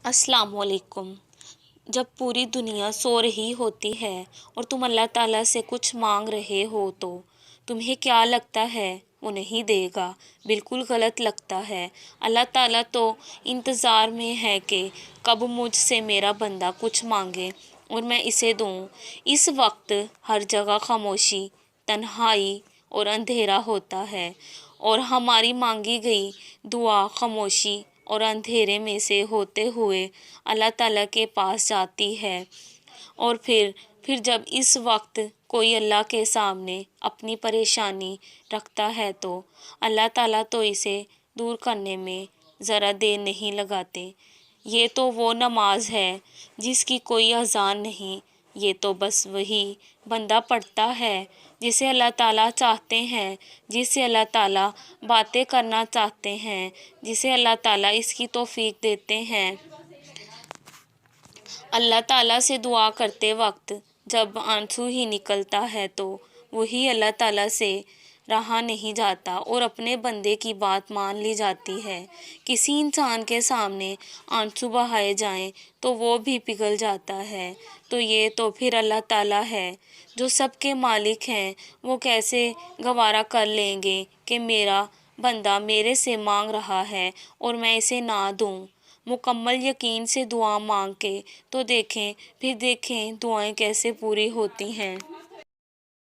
السلام علیکم۔ جب پوری دنیا سو رہی ہوتی ہے اور تم اللہ تعالیٰ سے کچھ مانگ رہے ہو تو تمہیں کیا لگتا ہے وہ نہیں دے گا؟ بالکل غلط لگتا ہے۔ اللہ تعالیٰ تو انتظار میں ہے کہ کب مجھ سے میرا بندہ کچھ مانگے اور میں اسے دوں۔ اس وقت ہر جگہ خاموشی، تنہائی اور اندھیرا ہوتا ہے اور ہماری مانگی گئی دعا خاموشی اور اندھیرے میں سے ہوتے ہوئے اللہ تعالیٰ کے پاس جاتی ہے۔ اور پھر جب اس وقت کوئی اللہ کے سامنے اپنی پریشانی رکھتا ہے تو اللہ تعالیٰ تو اسے دور کرنے میں ذرا دیر نہیں لگاتے۔ یہ تو وہ نماز ہے جس کی کوئی اذان نہیں، یہ تو بس وہی بندہ پڑھتا ہے جسے اللہ تعالیٰ چاہتے ہیں، جس سے اللہ تعالیٰ باتیں کرنا چاہتے ہیں، جسے اللہ تعالیٰ اس کی توفیق دیتے ہیں۔ اللہ تعالیٰ سے دعا کرتے وقت جب آنسو ہی نکلتا ہے تو وہی اللہ تعالیٰ سے رہا نہیں جاتا اور اپنے بندے کی بات مان لی جاتی ہے۔ کسی انسان کے سامنے آنسو بہائے جائیں تو وہ بھی پگھل جاتا ہے، تو یہ تو پھر اللہ تعالیٰ ہے جو سب کے مالک ہیں، وہ کیسے گوارا کر لیں گے کہ میرا بندہ میرے سے مانگ رہا ہے اور میں اسے نہ دوں۔ مکمل یقین سے دعا مانگ کے تو دیکھیں، پھر دیکھیں دعائیں کیسے پوری ہوتی ہیں۔